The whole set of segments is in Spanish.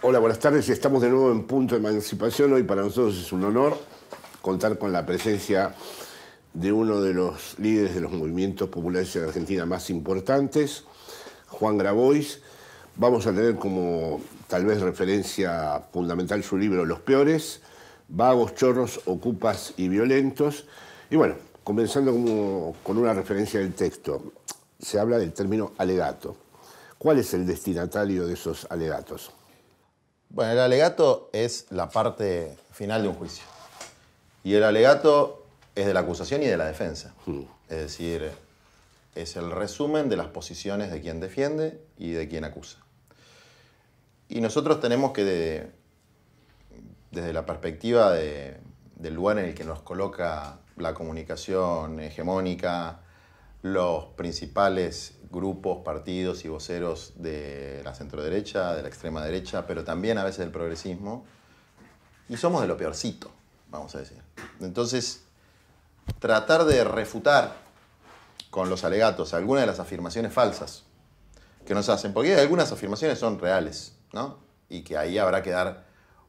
Hola, buenas tardes. Estamos de nuevo en Punto de Emancipación. Hoy para nosotros es un honor contar con la presencia de uno de los líderes de los movimientos populares en Argentina más importantes, Juan Grabois. Vamos a tener como tal vez referencia fundamental su libro Los Peores, Vagos, Chorros, Ocupas y Violentos. Y bueno, comenzando con una referencia del texto, se habla del término alegato. ¿Cuál es el destinatario de esos alegatos? Bueno, el alegato es la parte final de un juicio. Y el alegato es de la acusación y de la defensa. Es decir, es el resumen de las posiciones de quien defiende y de quien acusa. Y nosotros tenemos que, desde la perspectiva del lugar en el que nos coloca la comunicación hegemónica, los principales grupos, partidos y voceros de la centroderecha, de la extrema derecha, pero también a veces del progresismo, y somos de lo peorcito, vamos a decir. Entonces, tratar de refutar con los alegatos algunas de las afirmaciones falsas que nos hacen, porque algunas afirmaciones son reales, ¿no? Y que ahí habrá que dar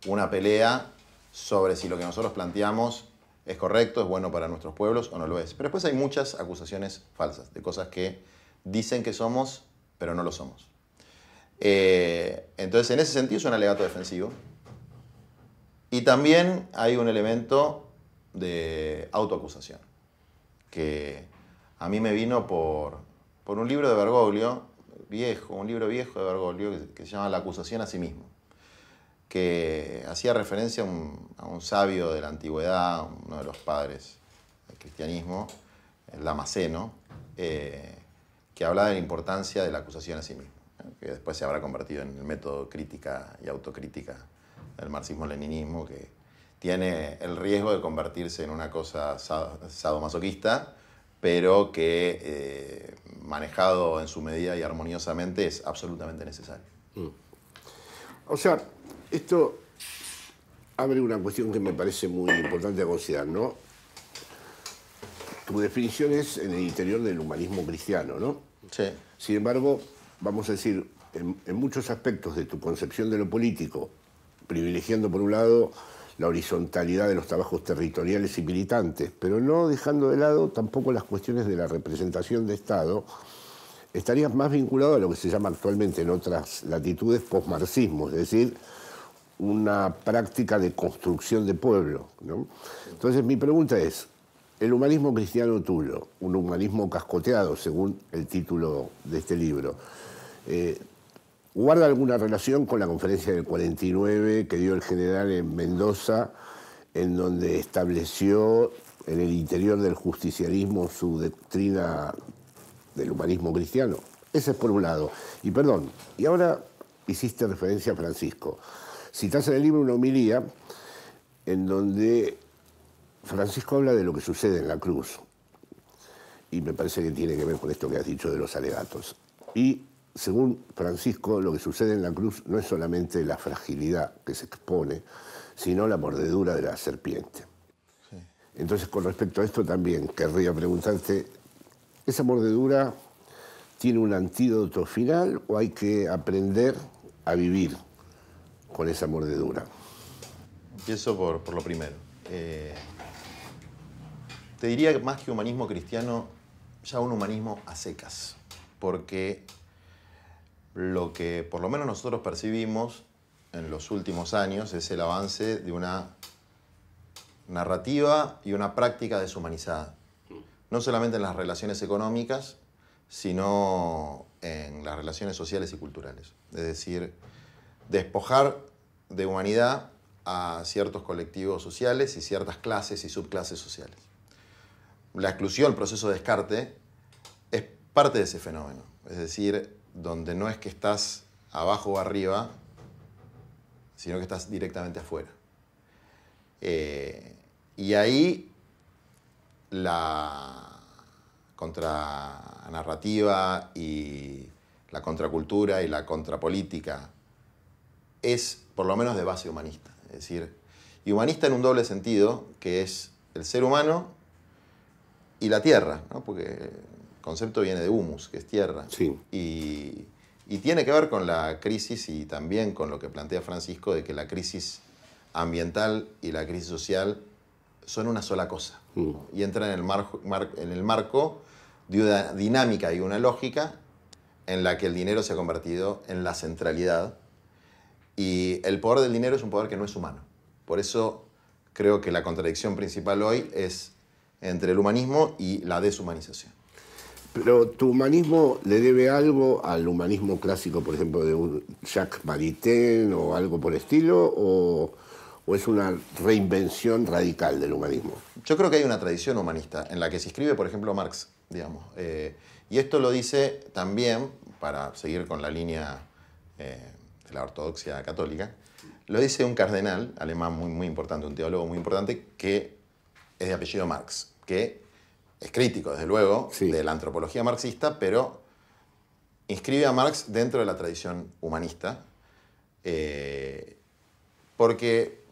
una pelea sobre si lo que nosotros planteamos es correcto, es bueno para nuestros pueblos o no lo es. Pero después hay muchas acusaciones falsas, de cosas que dicen que somos, pero no lo somos. Entonces, en ese sentido es un alegato defensivo. Y también hay un elemento de autoacusación, que a mí me vino por un libro de Bergoglio, un libro viejo de Bergoglio, que se llama La acusación a sí mismo, que hacía referencia a un sabio de la antigüedad, uno de los padres del cristianismo, el Damasceno, que hablaba de la importancia de la acusación a sí mismo, que después se habrá convertido en el método crítica y autocrítica del marxismo-leninismo, que tiene el riesgo de convertirse en una cosa sadomasoquista, pero que manejado en su medida y armoniosamente es absolutamente necesario. O sea, esto abre una cuestión que me parece muy importante a considerar, ¿no? Tu definición es en el interior del humanismo cristiano, ¿no? Sí. Sin embargo, vamos a decir, en muchos aspectos de tu concepción de lo político, privilegiando por un lado la horizontalidad de los trabajos territoriales y militantes, pero no dejando de lado tampoco las cuestiones de la representación de Estado, estarías más vinculado a lo que se llama actualmente en otras latitudes posmarxismo, es decir, una práctica de construcción de pueblo, ¿no? Entonces mi pregunta es, el humanismo cristiano tuyo, un humanismo cascoteado según el título de este libro, ¿guarda alguna relación con la conferencia del 49 que dio el general en Mendoza, en donde estableció en el interior del justicialismo su doctrina del humanismo cristiano? Ese es por un lado. Y perdón, y ahora hiciste referencia a Francisco. Citás en el libro una homilía en donde Francisco habla de lo que sucede en la cruz. Y me parece que tiene que ver con esto que has dicho de los alegatos. Y según Francisco, lo que sucede en la cruz no es solamente la fragilidad que se expone, sino la mordedura de la serpiente. Sí. Entonces, con respecto a esto también querría preguntarte, ¿esa mordedura tiene un antídoto final o hay que aprender a vivir con esa mordedura? Empiezo por lo primero. Te diría que más que humanismo cristiano, ya un humanismo a secas, porque lo que por lo menos nosotros percibimos en los últimos años es el avance de una narrativa y una práctica deshumanizada, no solamente en las relaciones económicas, sino en las relaciones sociales y culturales. Es decir, despojar de humanidad a ciertos colectivos sociales y ciertas clases y subclases sociales. La exclusión, el proceso de descarte, es parte de ese fenómeno. Es decir, donde no es que estás abajo o arriba, sino que estás directamente afuera. Y ahí la contranarrativa y la contracultura y la contrapolítica es por lo menos de base humanista. Es decir, y humanista en un doble sentido, que es el ser humano y la tierra, ¿no? Porque el concepto viene de humus, que es tierra. Sí. Y Y tiene que ver con la crisis y también con lo que plantea Francisco de que la crisis ambiental y la crisis social son una sola cosa. Y entran en el marco de una dinámica y una lógica en la que el dinero se ha convertido en la centralidad. Y el poder del dinero es un poder que no es humano. Por eso creo que la contradicción principal hoy es entre el humanismo y la deshumanización. Pero ¿tu humanismo le debe algo al humanismo clásico, por ejemplo, de un Jacques Maritain o algo por el estilo, o es una reinvención radical del humanismo? Yo creo que hay una tradición humanista en la que se inscribe, por ejemplo, Marx, digamos. Y esto lo dice también, para seguir con la línea de la ortodoxia católica, lo dice un cardenal alemán muy, muy importante, un teólogo muy importante, que es de apellido Marx, que es crítico, desde luego, sí, de la antropología marxista, pero inscribe a Marx dentro de la tradición humanista, porque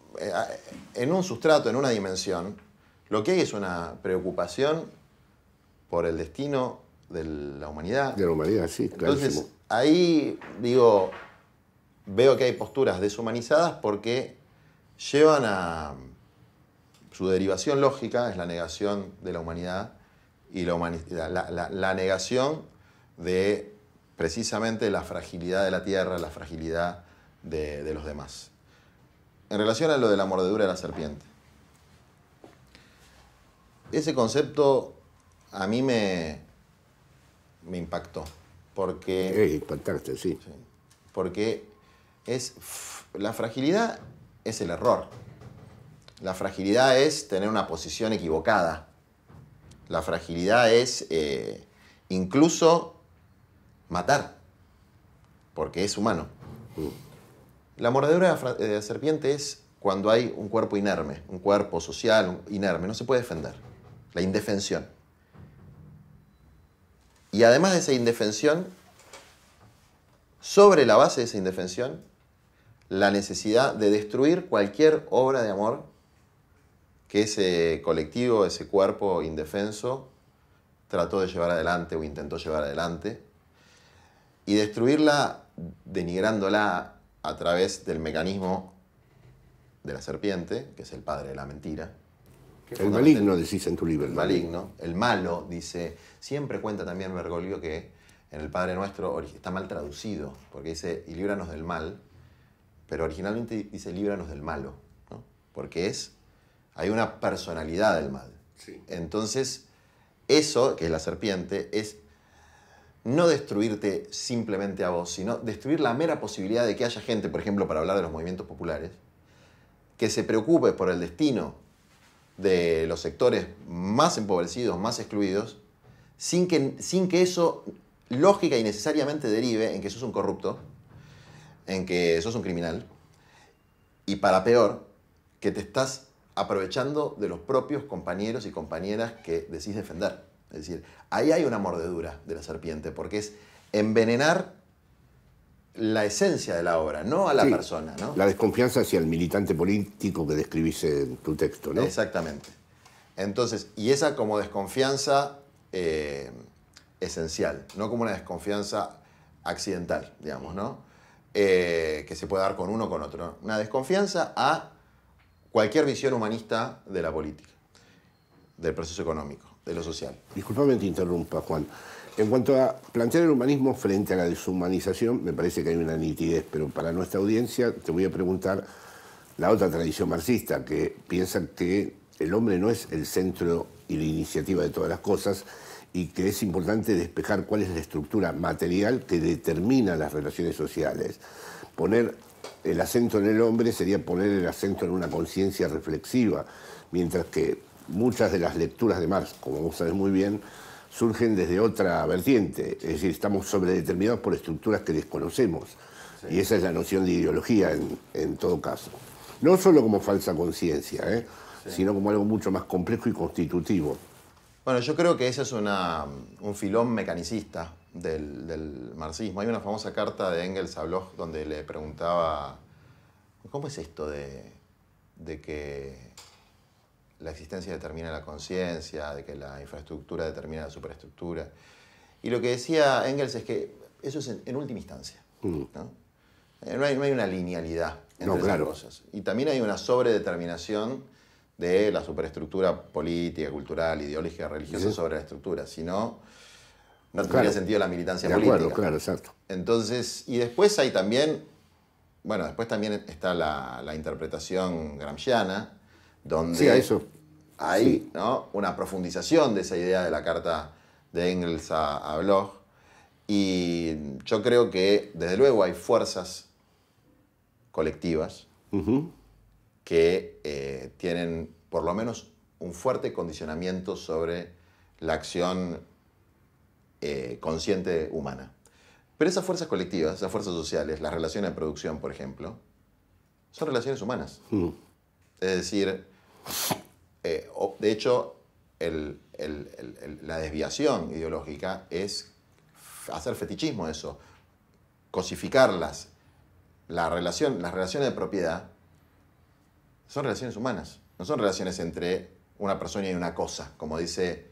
en un sustrato, en una dimensión, lo que hay es una preocupación por el destino de la humanidad. De la humanidad, sí, claro. Entonces, ahí, digo, veo que hay posturas deshumanizadas porque llevan a su derivación lógica, es la negación de la humanidad y la negación de precisamente la fragilidad de la tierra, la fragilidad de los demás. En relación a lo de la mordedura de la serpiente, ese concepto a mí me impactó, porque... impactante, sí. Porque la fragilidad es el error. La fragilidad es tener una posición equivocada. La fragilidad es incluso matar, porque es humano. La mordedura de la serpiente es cuando hay un cuerpo inerme, un cuerpo social inerme, no se puede defender. La indefensión. Y además de esa indefensión, sobre la base de esa indefensión, la necesidad de destruir cualquier obra de amor que ese colectivo, ese cuerpo indefenso, trató de llevar adelante o intentó llevar adelante, y destruirla denigrándola a través del mecanismo de la serpiente, que es el padre de la mentira. El maligno, decís en tu libro. El maligno, el malo, dice, siempre cuenta también Bergoglio que en el Padre Nuestro está mal traducido, porque dice, y líbranos del mal, pero originalmente dice, líbranos del malo, ¿no? Porque hay una personalidad del mal. Sí. Entonces, eso, que es la serpiente, es no destruirte simplemente a vos, sino destruir la mera posibilidad de que haya gente, por ejemplo, para hablar de los movimientos populares, que se preocupe por el destino de los sectores más empobrecidos, más excluidos, sin que eso lógica y necesariamente derive en que sos un corrupto, en que sos un criminal, y para peor, que te estás aprovechando de los propios compañeros y compañeras que decís defender. Es decir, ahí hay una mordedura de la serpiente, porque es envenenar la esencia de la obra, no a la persona, ¿no? La desconfianza hacia el militante político que describís en tu texto, ¿no? Exactamente. Entonces, y esa como desconfianza esencial, no como una desconfianza accidental, digamos, ¿no? Que se puede dar con uno o con otro, ¿no? Una desconfianza a cualquier visión humanista de la política, del proceso económico, de lo social. Disculpame que te interrumpa, Juan. En cuanto a plantear el humanismo frente a la deshumanización, me parece que hay una nitidez, pero para nuestra audiencia te voy a preguntar la otra tradición marxista, que piensa que el hombre no es el centro y la iniciativa de todas las cosas y que es importante despejar cuál es la estructura material que determina las relaciones sociales. Poner el acento en el hombre sería poner el acento en una conciencia reflexiva, mientras que muchas de las lecturas de Marx, como vos sabés muy bien, surgen desde otra vertiente, es decir, estamos sobredeterminados por estructuras que desconocemos, y esa es la noción de ideología en todo caso. No solo como falsa conciencia, sino como algo mucho más complejo y constitutivo. Bueno, yo creo que ese es un filón mecanicista del marxismo. Hay una famosa carta de Engels a Bloch donde le preguntaba, ¿cómo es esto de que la existencia determina la conciencia, de que la infraestructura determina la superestructura? Y lo que decía Engels es que eso es en última instancia. ¿No? No hay una linealidad entre esas cosas. Y también hay una sobredeterminación de la superestructura política, cultural, ideológica, religiosa sobre la estructura. Si no, no tendría sentido la militancia política. Claro, exacto. Entonces, y después hay también, bueno, después también está la interpretación gramsciana, donde hay ¿no? una profundización de esa idea de la carta de Engels a Bloch. Y yo creo que, desde luego, hay fuerzas colectivas que tienen, por lo menos, un fuerte condicionamiento sobre la acción consciente humana. Pero esas fuerzas colectivas, esas fuerzas sociales, las relaciones de producción, por ejemplo, son relaciones humanas. Es decir, de hecho, la desviación ideológica es hacer fetichismo de eso, cosificar las relaciones de propiedad. Son relaciones humanas, no son relaciones entre una persona y una cosa, como dice,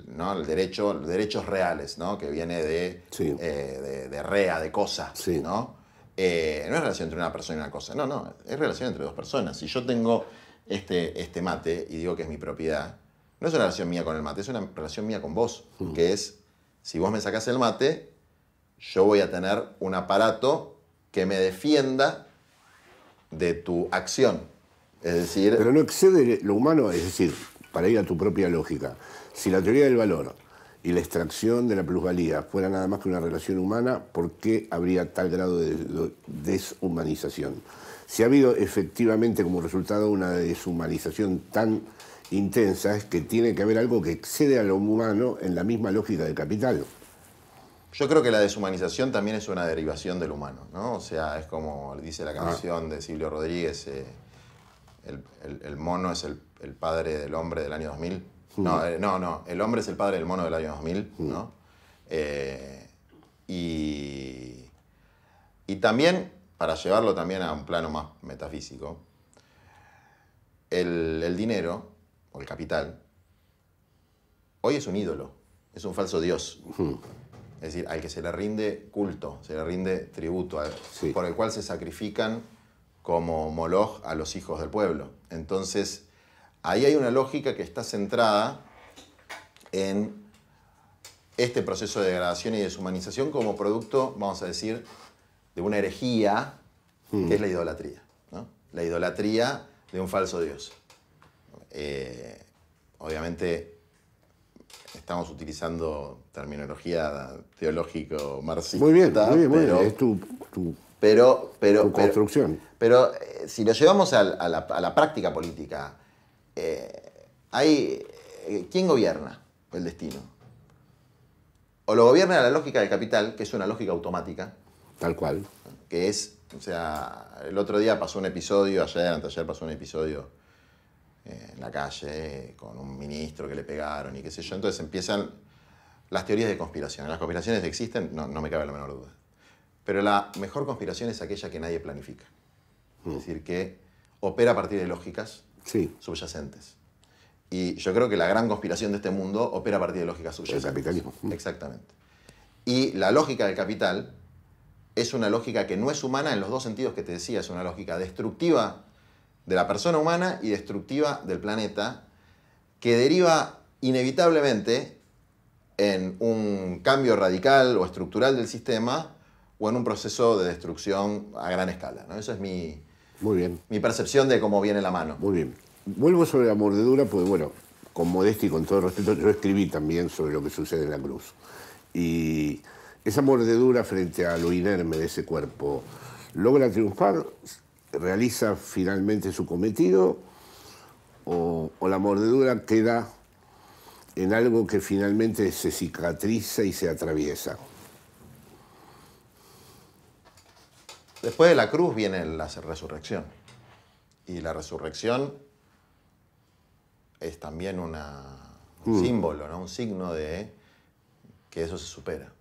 ¿no? el derechos reales, ¿no? Que viene de rea, de cosa. Sí. ¿No? No es relación entre una persona y una cosa, no, es relación entre dos personas. Si yo tengo este mate y digo que es mi propiedad, no es una relación mía con el mate, es una relación mía con vos, que es, si vos me sacás el mate, yo voy a tener un aparato que me defienda de tu acción. Es decir... Pero no excede lo humano, es decir, para ir a tu propia lógica, si la teoría del valor y la extracción de la plusvalía fuera nada más que una relación humana, ¿por qué habría tal grado de deshumanización? Si ha habido efectivamente como resultado una deshumanización tan intensa, es que tiene que haber algo que excede a lo humano en la misma lógica del capital. Yo creo que la deshumanización también es una derivación del humano, ¿no? O sea, es como dice la canción de Silvio Rodríguez, el mono es el padre del hombre del año 2000. No, el hombre es el padre del mono del año 2000, ¿no? Y también, para llevarlo también a un plano más metafísico, el dinero, o el capital, hoy es un ídolo, es un falso dios. Es decir, al que se le rinde culto, se le rinde tributo, por el cual se sacrifican como Moloch a los hijos del pueblo. Entonces, ahí hay una lógica que está centrada en este proceso de degradación y deshumanización como producto, vamos a decir, de una herejía, que es la idolatría, ¿no? La idolatría de un falso dios. Obviamente, estamos utilizando terminología teológico-marxista. Muy bien, es tu construcción. Pero si lo llevamos a la práctica política, ¿quién gobierna el destino? O lo gobierna la lógica del capital, que es una lógica automática. Tal cual. Que es, o sea, el otro día pasó un episodio, anteayer pasó un episodio en la calle con un ministro que le pegaron y qué sé yo. Entonces empiezan las teorías de conspiración. Las conspiraciones existen, no me cabe la menor duda. Pero la mejor conspiración es aquella que nadie planifica. Es decir, que opera a partir de lógicas subyacentes. Y yo creo que la gran conspiración de este mundo opera a partir de lógicas subyacentes. El capitalismo. Exactamente. Y la lógica del capital es una lógica que no es humana en los dos sentidos que te decía. Es una lógica destructiva de la persona humana y destructiva del planeta, que deriva inevitablemente en un cambio radical o estructural del sistema o en un proceso de destrucción a gran escala, ¿no? Eso es mi percepción de cómo viene la mano. Muy bien. Vuelvo sobre la mordedura, pues bueno, con modestia y con todo respeto, yo escribí también sobre lo que sucede en la cruz. Y esa mordedura frente a lo inerme de ese cuerpo, ¿logra triunfar? ¿Realiza finalmente su cometido? ¿O la mordedura queda en algo que finalmente se cicatriza y se atraviesa? Después de la cruz viene la resurrección. Y la resurrección es también un símbolo, ¿no? Un signo de que eso se supera.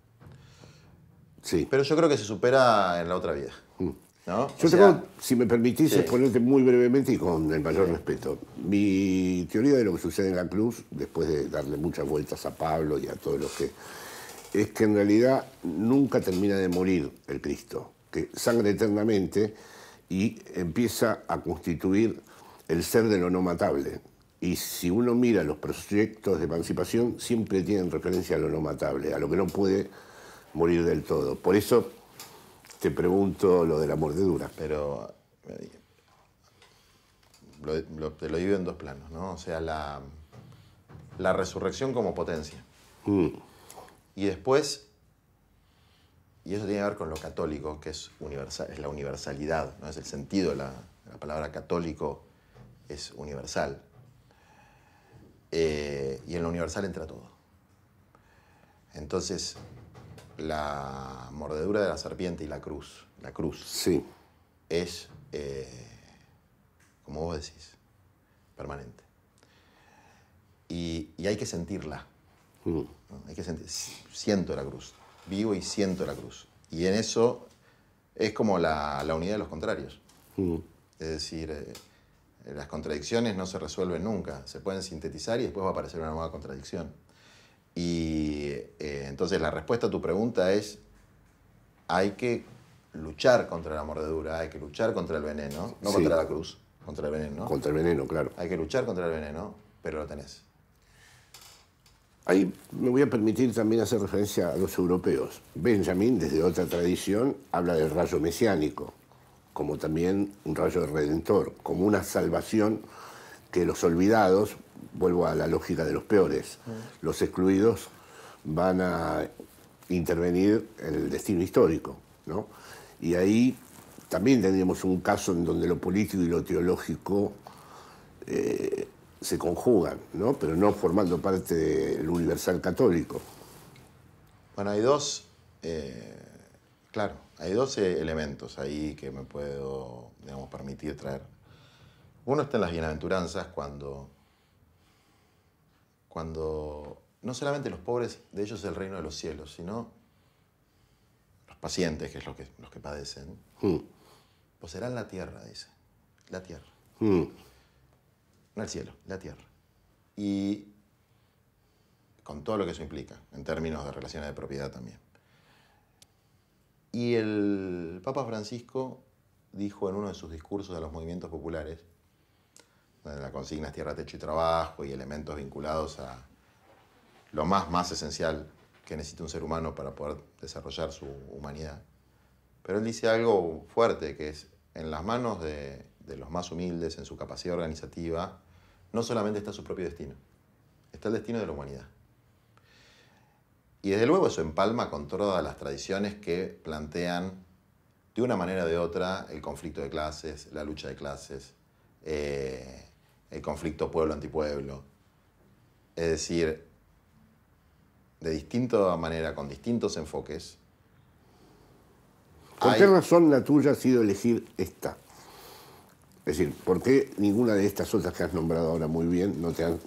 Sí. Pero yo creo que se supera en la otra vida. ¿No? Yo tengo, si me permitís, exponerte muy brevemente y con el mayor respeto. Mi teoría de lo que sucede en la cruz, después de darle muchas vueltas a Pablo y a todos los que es que en realidad nunca termina de morir el Cristo, que sangra eternamente y empieza a constituir el ser de lo no matable. Y si uno mira los proyectos de emancipación, siempre tienen referencia a lo no matable, a lo que no puede morir del todo. Por eso te pregunto lo de la mordedura. Pero te lo divido en dos planos, ¿no? O sea, la resurrección como potencia. Y después, y eso tiene que ver con lo católico, que es universal, es la universalidad, ¿no? Es el sentido de la palabra católico, es universal. Y en lo universal entra todo. Entonces, la mordedura de la serpiente y la cruz Sí. es, como vos decís, permanente. Y hay que sentirla. ¿No? Hay que siento la cruz, vivo y siento la cruz. Y en eso es como la unidad de los contrarios. Es decir, las contradicciones no se resuelven nunca, se pueden sintetizar y después va a aparecer una nueva contradicción. Y entonces la respuesta a tu pregunta es, hay que luchar contra la mordedura, hay que luchar contra el veneno, no contra la cruz, contra el veneno. Contra el veneno, claro. Hay que luchar contra el veneno, pero lo tenés. Ahí me voy a permitir también hacer referencia a los europeos. Benjamin, desde otra tradición, habla del rayo mesiánico, como también un rayo redentor, como una salvación que los olvidados, vuelvo a la lógica de los peores, los excluidos van a intervenir en el destino histórico, ¿no? Y ahí también tendríamos un caso en donde lo político y lo teológico se conjugan, ¿no? Pero no formando parte del universal católico. Bueno, hay dos, claro, hay dos elementos ahí que me puedo, digamos, permitir traer. Uno está en las bienaventuranzas cuando no solamente los pobres, de ellos es el reino de los cielos, sino los pacientes, que es los que padecen, poseerán la tierra, dice, la tierra. No el cielo, la tierra. Y con todo lo que eso implica, en términos de relaciones de propiedad también. Y el Papa Francisco dijo en uno de sus discursos a los movimientos populares, donde la consigna es tierra, techo y trabajo y elementos vinculados a lo más esencial que necesita un ser humano para poder desarrollar su humanidad. Pero él dice algo fuerte, que es en las manos de los más humildes, en su capacidad organizativa, no solamente está su propio destino, está el destino de la humanidad. Y desde luego eso empalma con todas las tradiciones que plantean de una manera o de otra el conflicto de clases, la lucha de clases, el conflicto pueblo-antipueblo. Es decir, de distinta manera, con distintos enfoques. ¿Por qué razón la tuya ha sido elegir esta? Es decir, ¿por qué ninguna de estas otras que has nombrado ahora muy bien no te han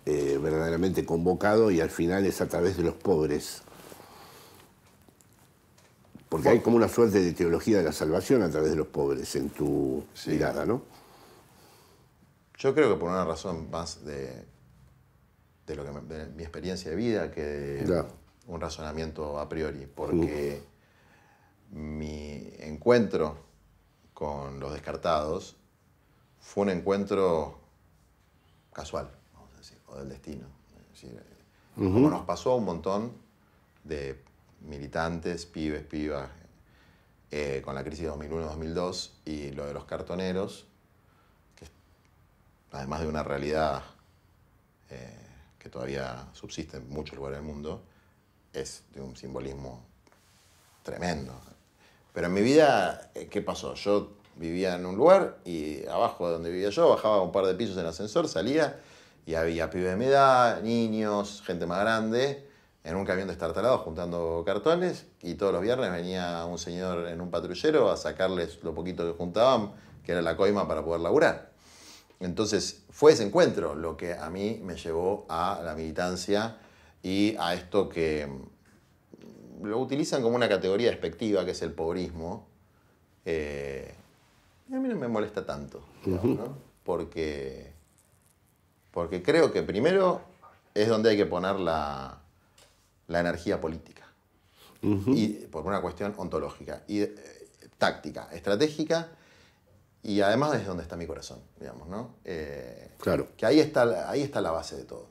verdaderamente convocado y al final es a través de los pobres? Porque hay como una suerte de teología de la salvación a través de los pobres en tu mirada, ¿no? Yo creo que por una razón más de mi experiencia de vida que un razonamiento a priori, porque mi encuentro con los descartados fue un encuentro casual, vamos a decir, o del destino. Es decir, como nos pasó a un montón de militantes, pibes, pibas, con la crisis de 2001-2002 y lo de los cartoneros, que además de una realidad que todavía subsiste en muchos lugares del mundo, es de un simbolismo tremendo. Pero en mi vida, ¿qué pasó? Yo vivía en un lugar y abajo de donde vivía yo bajaba un par de pisos en el ascensor, salía y había pibes de mi edad, niños, gente más grande, en un camión destartalado juntando cartones, y todos los viernes venía un señor en un patrullero a sacarles lo poquito que juntaban, que era la coima para poder laburar. Entonces fue ese encuentro lo que a mí me llevó a la militancia y a esto que lo utilizan como una categoría despectiva, que es el pobrismo. Y a mí no me molesta tanto, digamos, ¿no? Porque creo que primero es donde hay que poner la la energía política. Y por una cuestión ontológica, y táctica, estratégica, y además desde donde está mi corazón, digamos, ¿no? Claro. Que ahí está la base de todo.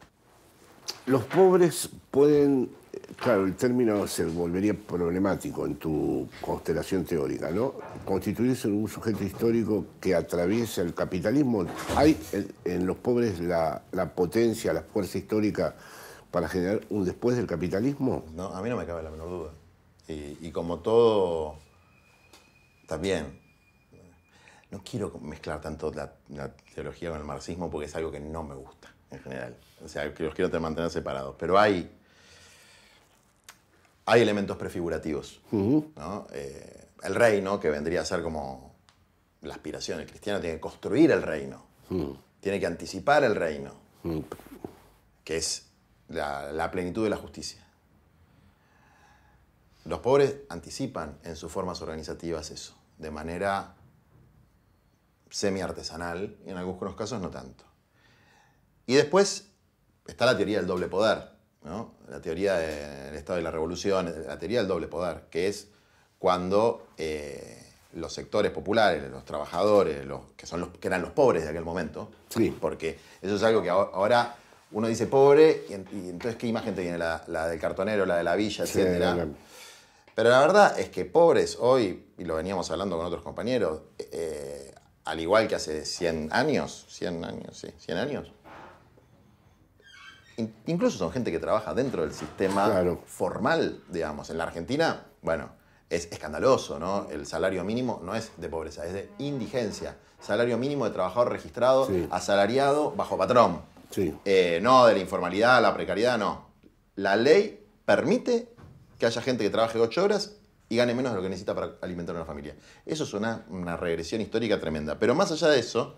Los pobres pueden, claro, el término se volvería problemático en tu constelación teórica, ¿no? Constituirse en un sujeto histórico que atraviesa el capitalismo. ¿Hay en los pobres la potencia, la fuerza histórica para generar un después del capitalismo? No, a mí no me cabe la menor duda. Y como todo, también, no quiero mezclar tanto la teología con el marxismo porque es algo que no me gusta en general. O sea, que los quiero mantener separados. Pero hay elementos prefigurativos, ¿no? El reino, que vendría a ser como la aspiración. El cristiano tiene que construir el reino. Tiene que anticipar el reino. Que es la plenitud de la justicia. Los pobres anticipan en sus formas organizativas eso, de manera semi-artesanal, y en algunos casos no tanto. Y después está la teoría del doble poder, ¿no? La teoría del Estado y la Revolución, la teoría del doble poder, que es cuando los sectores populares, los trabajadores, que eran los pobres de aquel momento, sí. Porque eso es algo que ahora uno dice pobre, y entonces ¿qué imagen te viene? La del cartonero, la de la villa, Sí, etc. Pero la verdad es que pobres hoy, y lo veníamos hablando con otros compañeros, al igual que hace 100 años, incluso son gente que trabaja dentro del sistema formal, digamos. En la Argentina, bueno, es escandaloso, ¿no? El salario mínimo no es de pobreza, es de indigencia. Salario mínimo de trabajador registrado, asalariado, bajo patrón. Sí. No de la informalidad, la precariedad, no. La ley permite que haya gente que trabaje 8 horas y gane menos de lo que necesita para alimentar a una familia. Eso es una regresión histórica tremenda. Pero más allá de eso,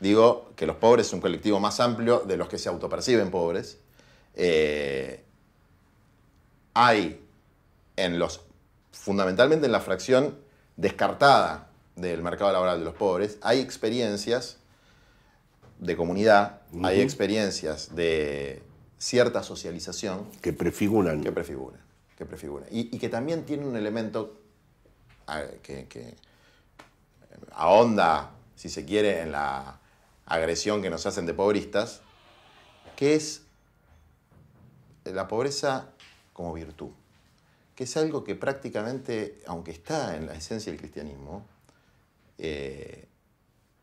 digo que los pobres es un colectivo más amplio de los que se autoperciben pobres. Hay fundamentalmente en la fracción descartada del mercado laboral de los pobres, hay experiencias de comunidad, hay experiencias de cierta socialización que prefiguran. Y que también tiene un elemento que ahonda, si se quiere, en la agresión que nos hacen de pobristas, que es la pobreza como virtud, que es algo que prácticamente, aunque está en la esencia del cristianismo,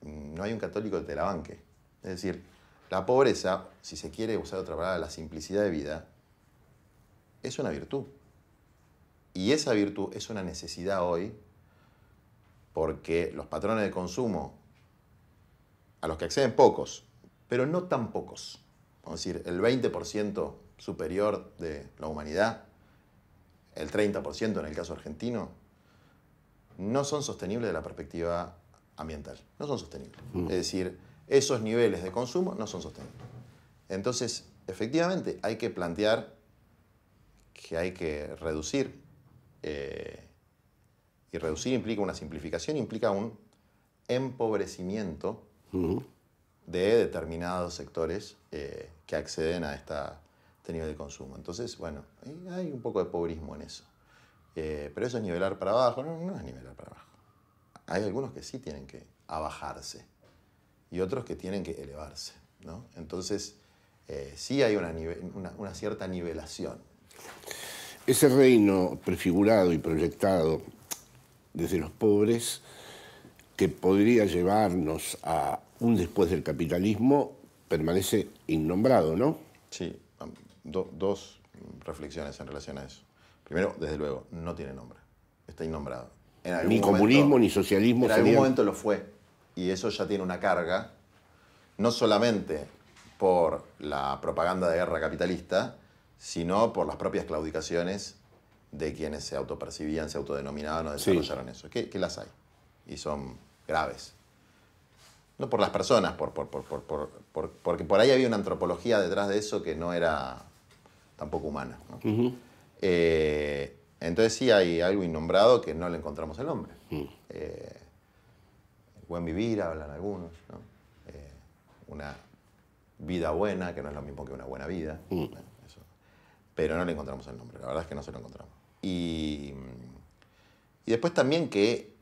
no hay un católico que te la banque. Es decir, la pobreza, si se quiere usar otra palabra, la simplicidad de vida, es una virtud. Y esa virtud es una necesidad hoy porque los patrones de consumo, a los que acceden pocos, pero no tan pocos, vamos a decir, el 20% superior de la humanidad, el 30% en el caso argentino, no son sostenibles de la perspectiva ambiental. No son sostenibles. Es decir, esos niveles de consumo no son sostenibles. Entonces, efectivamente, hay que plantear que hay que reducir. Y reducir implica una simplificación, implica un empobrecimiento de determinados sectores que acceden a este nivel de consumo. Entonces, bueno, hay un poco de pobrismo en eso. Pero eso es nivelar para abajo. No es nivelar para abajo. Hay algunos que sí tienen que abajarse y otros que tienen que elevarse, ¿no? Entonces, sí hay una cierta nivelación. Ese reino prefigurado y proyectado desde los pobres, que podría llevarnos a un después del capitalismo, permanece innombrado, ¿no? Sí, dos reflexiones en relación a eso. Primero, desde luego, no tiene nombre, está innombrado. Ni comunismo, ni socialismo. En algún momento lo fue, y eso ya tiene una carga, no solamente por la propaganda de guerra capitalista, sino por las propias claudicaciones de quienes se autopercibían, se autodenominaban o desarrollaron eso. Que las hay, y son graves. No por las personas, porque por ahí había una antropología detrás de eso que no era tampoco humana, ¿no? Entonces sí hay algo innombrado que no le encontramos el nombre. El buen vivir, hablan algunos, ¿no? Una vida buena, que no es lo mismo que una buena vida. Bueno, eso. pero no le encontramos el nombre. La verdad es que no se lo encontramos. Y después también que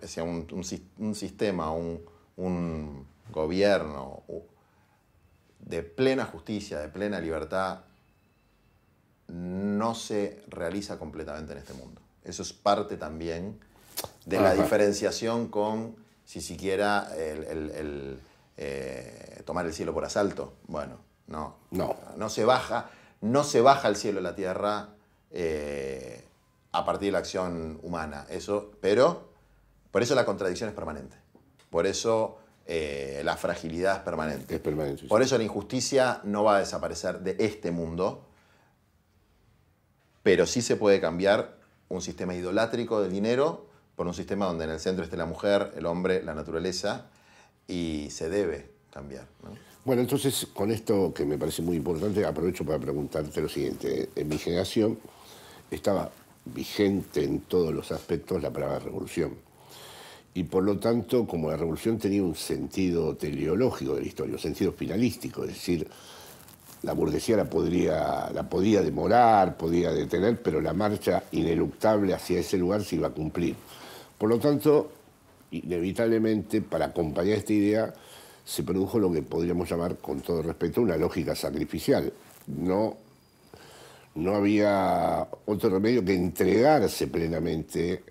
sea un sistema, un gobierno de plena justicia, de plena libertad, no se realiza completamente en este mundo. Eso es parte también de la diferenciación con, si siquiera, tomar el cielo por asalto. Bueno, no se baja el cielo de la tierra a partir de la acción humana. Pero por eso la contradicción es permanente. Por eso la fragilidad es permanente. Es permanente, sí. Por eso la injusticia no va a desaparecer de este mundo, pero sí se puede cambiar un sistema idolátrico del dinero por un sistema donde en el centro esté la mujer, el hombre, la naturaleza, y se debe cambiar, ¿no? Bueno, entonces, con esto que me parece muy importante, aprovecho para preguntarte lo siguiente. En mi generación estaba vigente en todos los aspectos la palabra revolución. Y por lo tanto, como la revolución tenía un sentido teleológico de la historia, un sentido finalístico, es decir, la burguesía la podía demorar, podía detener, pero la marcha ineluctable hacia ese lugar se iba a cumplir. Por lo tanto, inevitablemente, para acompañar esta idea, se produjo lo que podríamos llamar, con todo respeto, una lógica sacrificial. No había otro remedio que entregarse plenamente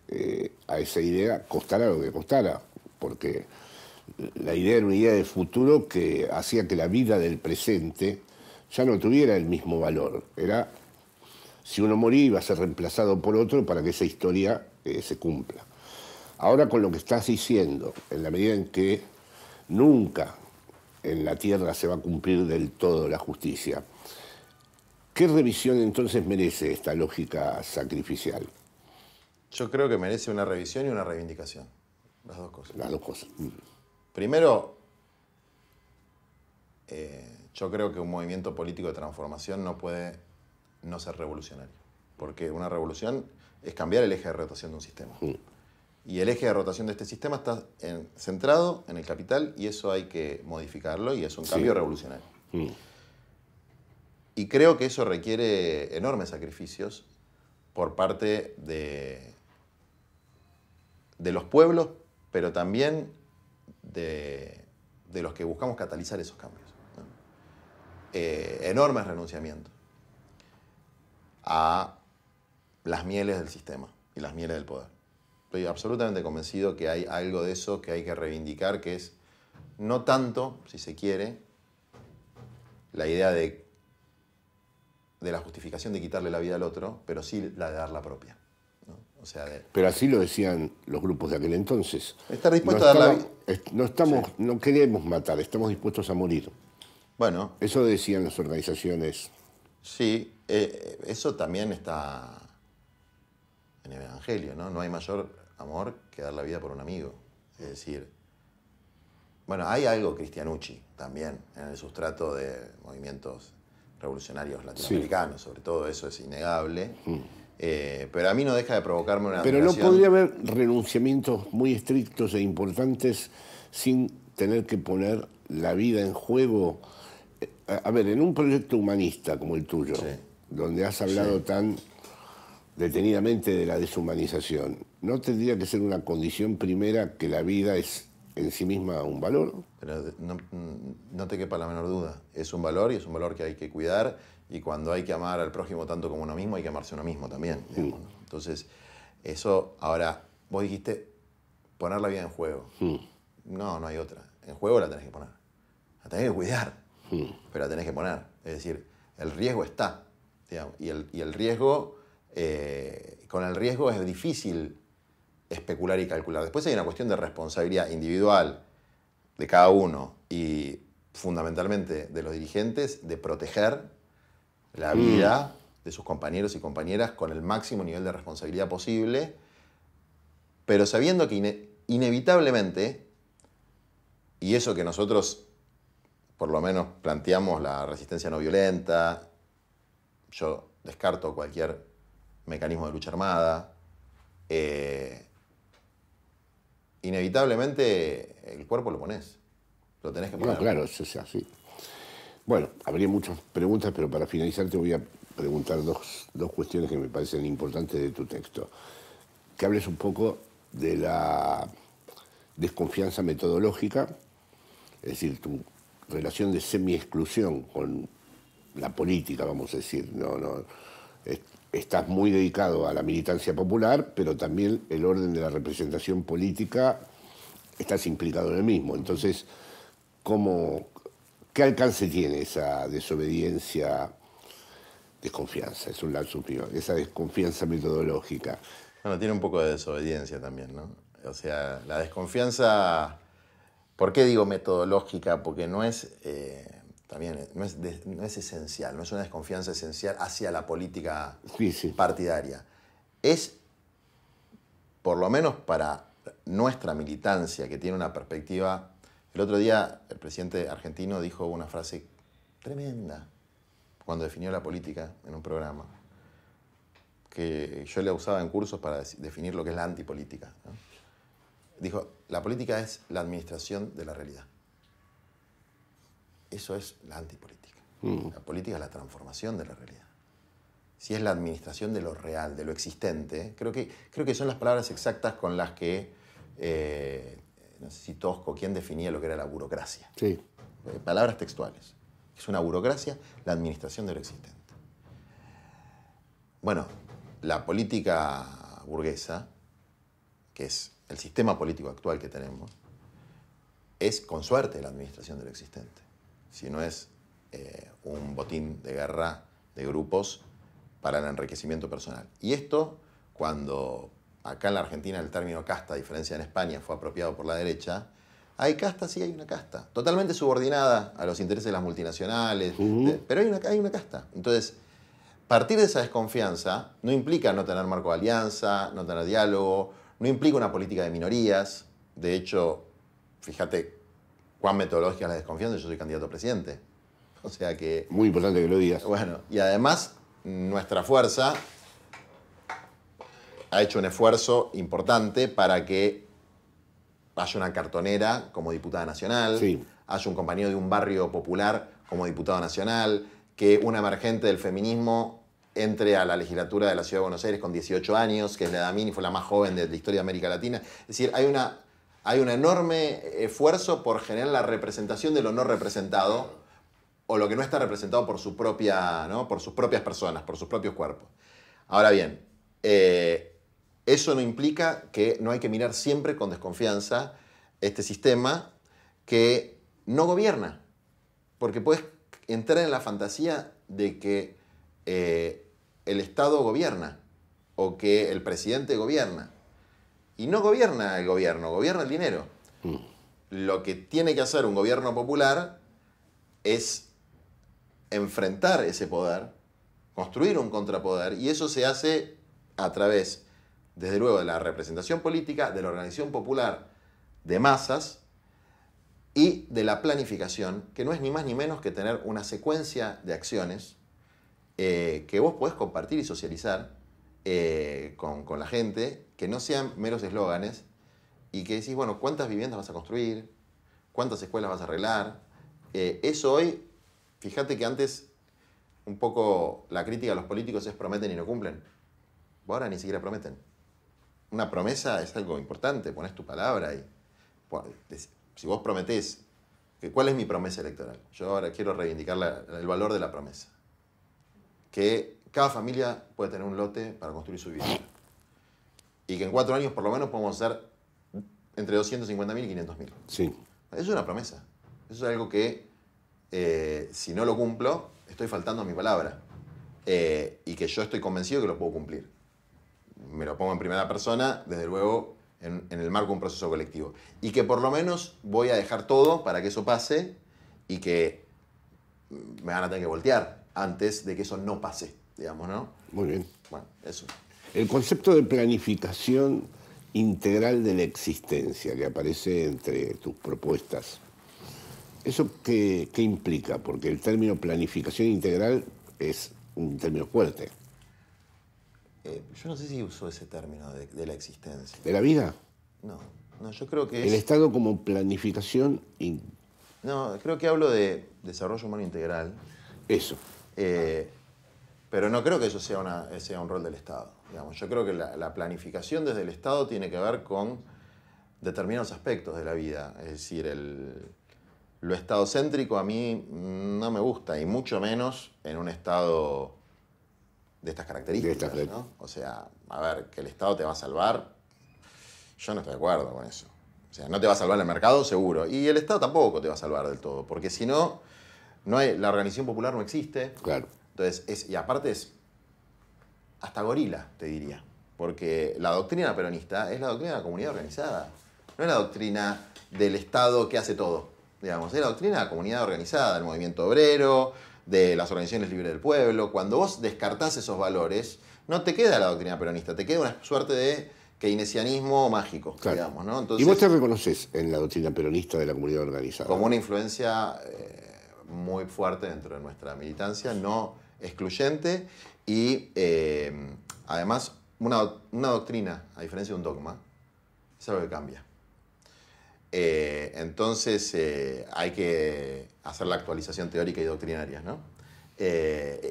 a esa idea, costara lo que costara, porque la idea era una idea de futuro que hacía que la vida del presente ya no tuviera el mismo valor. Era, si uno moría, iba a ser reemplazado por otro para que esa historia se cumpla. Ahora, con lo que estás diciendo, en la medida en que nunca en la Tierra se va a cumplir del todo la justicia, ¿qué revisión entonces merece esta lógica sacrificial? Yo creo que merece una revisión y una reivindicación. Las dos cosas. Las dos cosas. Primero, yo creo que un movimiento político de transformación no puede no ser revolucionario. Porque una revolución es cambiar el eje de rotación de un sistema. Y el eje de rotación de este sistema está centrado en el capital y eso hay que modificarlo y es un cambio revolucionario. Y creo que eso requiere enormes sacrificios por parte de los pueblos, pero también de los que buscamos catalizar esos cambios, ¿no? Enormes renunciamientos a las mieles del sistema y las mieles del poder. Estoy absolutamente convencido que hay algo de eso que hay que reivindicar, que es no tanto, si se quiere, la idea de la justificación de quitarle la vida al otro, pero sí la de dar la propia, ¿no? O sea, pero así lo decían los grupos de aquel entonces. Estar dispuesto a dar la vida. No queremos matar, estamos dispuestos a morir. Bueno. Eso decían las organizaciones. Sí, eso también está en el Evangelio, ¿no? No hay mayor amor que dar la vida por un amigo. Es decir, bueno, hay algo cristianucci también en el sustrato de movimientos revolucionarios latinoamericanos, sobre todo eso es innegable. Pero a mí no deja de provocarme una Pero admiración. no podría haber renunciamientos muy estrictos e importantes sin tener que poner la vida en juego. A ver, en un proyecto humanista como el tuyo, donde has hablado tan detenidamente de la deshumanización, ¿no tendría que ser una condición primera que la vida es en sí misma un valor? Pero no te quepa la menor duda. Es un valor y es un valor que hay que cuidar, y cuando hay que amar al prójimo tanto como uno mismo, hay que amarse a uno mismo también. Entonces, eso, ahora, vos dijiste poner la vida en juego. No hay otra. En juego la tenés que poner. La tenés que cuidar, pero la tenés que poner. Es decir, el riesgo está, digamos, y el riesgo, con el riesgo es difícil especular y calcular. Después hay una cuestión de responsabilidad individual de cada uno y fundamentalmente de los dirigentes de proteger la vida de sus compañeros y compañeras con el máximo nivel de responsabilidad posible, pero sabiendo que inevitablemente, y eso que nosotros por lo menos planteamos la resistencia no violenta, yo descarto cualquier mecanismo de lucha armada, inevitablemente el cuerpo lo pones, lo tenés que poner. No, claro, eso es así. Bueno, habría muchas preguntas, pero para finalizar te voy a preguntar dos cuestiones que me parecen importantes de tu texto. Que hables un poco de la desconfianza metodológica, es decir, tu relación de semi-exclusión con la política, vamos a decir. Estás muy dedicado a la militancia popular, pero también el orden de la representación política estás implicado en el mismo. Entonces, ¿qué alcance tiene esa desobediencia, desconfianza? Es un lapsus mío, esa desconfianza metodológica. Bueno, tiene un poco de desobediencia también, ¿no? O sea, la desconfianza, ¿por qué digo metodológica? Porque no es, también, no es esencial, no es una desconfianza esencial hacia la política partidaria. Es, por lo menos para nuestra militancia, que tiene una perspectiva. El otro día el presidente argentino dijo una frase tremenda cuando definió la política en un programa, que yo le usaba en cursos para definir lo que es la antipolítica, ¿no? Dijo, la política es la administración de la realidad. Eso es la antipolítica. La política es la transformación de la realidad. Si es la administración de lo real, de lo existente, creo que son las palabras exactas con las que, no sé si Tosco, ¿quién definía lo que era la burocracia? Sí. Palabras textuales. Es una burocracia, la administración de lo existente. Bueno, la política burguesa, que es el sistema político actual que tenemos, es con suerte la administración de lo existente. Si no es un botín de guerra de grupos para el enriquecimiento personal. Y esto, cuando acá en la Argentina el término casta, a diferencia en España, fue apropiado por la derecha, hay casta, sí hay una casta, totalmente subordinada a los intereses de las multinacionales, pero hay una casta. Entonces, partir de esa desconfianza no implica no tener marco de alianza, no tener diálogo, no implica una política de minorías. De hecho, fíjate cuán metodológica es la desconfianza, yo soy candidato a presidente. O sea que... Muy importante que lo digas. Bueno, y además nuestra fuerza ha hecho un esfuerzo importante para que haya una cartonera como diputada nacional, sí, haya un compañero de un barrio popular como diputado nacional, que una emergente del feminismo entre a la legislatura de la Ciudad de Buenos Aires con 18 años, que es la Damini, fue la más joven de la historia de América Latina. Es decir, hay un enorme esfuerzo por generar la representación de lo no representado, o lo que no está representado por su propia, ¿no? Por sus propias personas, por sus propios cuerpos. Ahora bien, eso no implica que no hay que mirar siempre con desconfianza este sistema que no gobierna, porque puedes entrar en la fantasía de que el Estado gobierna o que el presidente gobierna. Y no gobierna el gobierno, gobierna el dinero. Lo que tiene que hacer un gobierno popular es enfrentar ese poder, construir un contrapoder, y eso se hace a través, desde luego, de la representación política, de la organización popular de masas y de la planificación, que no es ni más ni menos que tener una secuencia de acciones que vos podés compartir y socializar con la gente, que no sean meros eslóganes, y que decís, bueno, ¿cuántas viviendas vas a construir? ¿Cuántas escuelas vas a arreglar? Eso hoy, fíjate que antes un poco la crítica a los políticos es prometen y no cumplen. Ahora ni siquiera prometen. Una promesa es algo importante, pones tu palabra y si vos prometés, ¿cuál es mi promesa electoral? Yo ahora quiero reivindicar el valor de la promesa. Que cada familia puede tener un lote para construir su vivienda. Y que en 4 años por lo menos podemos hacer entre 250.000 y 500.000. Sí. Eso es una promesa. Eso es algo que, si no lo cumplo, estoy faltando a mi palabra. Y que yo estoy convencido que lo puedo cumplir. Me lo pongo en primera persona, desde luego, en el marco de un proceso colectivo. Y que por lo menos voy a dejar todo para que eso pase y que me van a tener que voltear antes de que eso no pase, digamos, ¿no? Muy bien. Bueno, eso. El concepto de planificación integral de la existencia que aparece entre tus propuestas, ¿eso qué implica? Porque el término planificación integral es un término fuerte. Yo no sé si uso ese término de la existencia. ¿De la vida? No, yo creo que El Estado como planificación No, creo que hablo de desarrollo humano integral. Eso. Pero no creo que eso sea un rol del Estado. Digamos. Yo creo que la planificación desde el Estado tiene que ver con determinados aspectos de la vida. Es decir, lo estadocéntrico a mí no me gusta, y mucho menos en un Estado de estas características, ¿no? O sea, a ver, que el Estado te va a salvar, yo no estoy de acuerdo con eso. O sea, no te va a salvar el mercado, seguro. Y el Estado tampoco te va a salvar del todo, porque si no, la organización popular no existe. Claro. Entonces, y aparte es hasta gorila, te diría. Porque la doctrina peronista es la doctrina de la comunidad organizada. No es la doctrina del Estado que hace todo, digamos. Es la doctrina de la comunidad organizada, del movimiento obrero, de las organizaciones libres del pueblo. Cuando vos descartás esos valores, no te queda la doctrina peronista, te queda una suerte de keynesianismo mágico, claro, digamos, ¿no? Entonces, ¿y vos te reconoces en la doctrina peronista de la comunidad organizada? Como una influencia muy fuerte dentro de nuestra militancia, no excluyente, y además una doctrina, a diferencia de un dogma, es algo que cambia. Entonces hay que hacer la actualización teórica y doctrinaria, ¿no?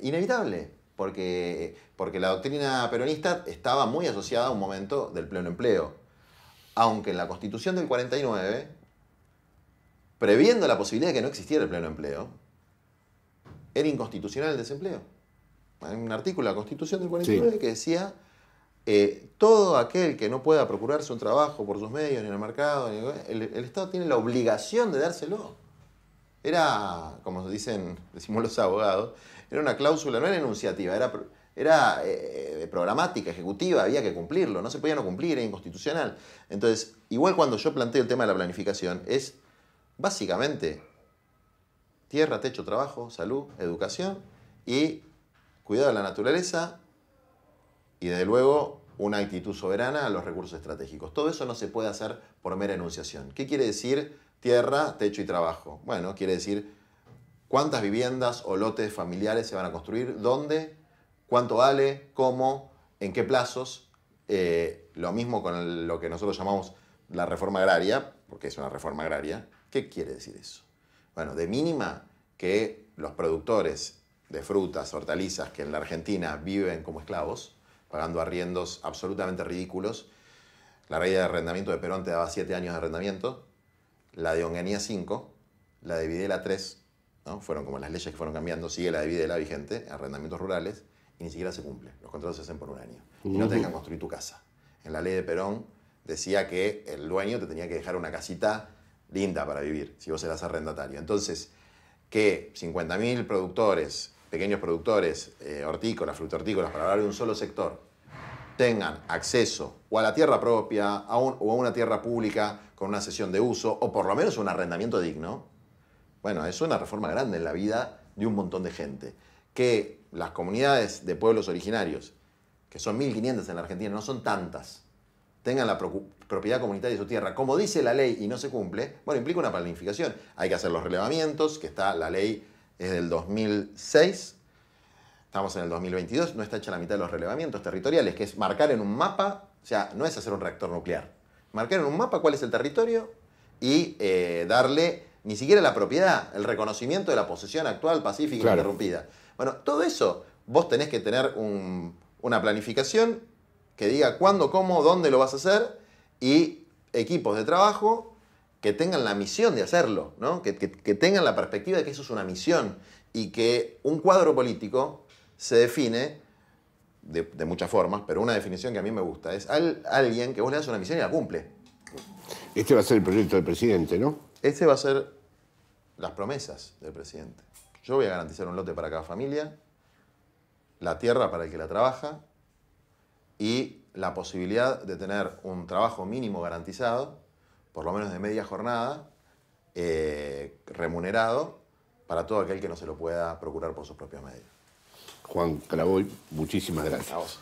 Inevitable, porque la doctrina peronista estaba muy asociada a un momento del pleno empleo, aunque en la Constitución del 49, previendo la posibilidad de que no existiera el pleno empleo, era inconstitucional el desempleo. Hay un artículo de la Constitución del 49 sí, que decía todo aquel que no pueda procurarse un trabajo por sus medios ni en el mercado, el Estado tiene la obligación de dárselo. Era, como decimos los abogados, era una cláusula, no era enunciativa, era programática, ejecutiva, había que cumplirlo, no se podía no cumplir, era inconstitucional. Entonces, igual cuando yo planteo el tema de la planificación, es básicamente tierra, techo, trabajo, salud, educación y cuidado de la naturaleza y desde luego una actitud soberana a los recursos estratégicos. Todo eso no se puede hacer por mera enunciación. ¿Qué quiere decir tierra, techo y trabajo? Bueno, quiere decir cuántas viviendas o lotes familiares se van a construir, dónde, cuánto vale, cómo, en qué plazos. Lo mismo con lo que nosotros llamamos la reforma agraria, porque es una reforma agraria. ¿Qué quiere decir eso? Bueno, de mínima que los productores de frutas, hortalizas, que en la Argentina viven como esclavos, pagando arriendos absolutamente ridículos. La ley de arrendamiento de Perón te daba 7 años de arrendamiento, la de Onganía 5, la de Videla 3, ¿no? Fueron como las leyes que fueron cambiando, sigue la de Videla vigente, arrendamientos rurales, y ni siquiera se cumple. Los contratos se hacen por un año. Y no te dejan construir tu casa. En la ley de Perón decía que el dueño te tenía que dejar una casita linda para vivir, si vos eras arrendatario. Entonces, que 50.000 productores, pequeños productores hortícolas, frutohortícolas, para hablar de un solo sector, tengan acceso o a la tierra propia o a una tierra pública con una cesión de uso, o por lo menos un arrendamiento digno, bueno, eso es una reforma grande en la vida de un montón de gente. Que las comunidades de pueblos originarios, que son 1.500 en la Argentina, no son tantas, tengan la propiedad comunitaria de su tierra, como dice la ley y no se cumple, bueno, implica una planificación. Hay que hacer los relevamientos, que está la ley es del 2006, estamos en el 2022, no está hecha la mitad de los relevamientos territoriales, que es marcar en un mapa, o sea, no es hacer un reactor nuclear, marcar en un mapa cuál es el territorio y darle ni siquiera la propiedad, el reconocimiento de la posesión actual, pacífica e interrumpida. Bueno, todo eso vos tenés que tener una planificación que diga cuándo, cómo, dónde lo vas a hacer y equipos de trabajo que tengan la misión de hacerlo, ¿no? Que tengan la perspectiva de que eso es una misión y que un cuadro político se define de muchas formas, pero una definición que a mí me gusta es alguien que vos le das una misión y la cumple. Este va a ser el proyecto del presidente, ¿no? Este va a ser las promesas del presidente. Yo voy a garantizar un lote para cada familia, la tierra para el que la trabaja y la posibilidad de tener un trabajo mínimo garantizado, por lo menos de media jornada, remunerado para todo aquel que no se lo pueda procurar por sus propios medios. Juan Caraboy, muchísimas gracias. A vos.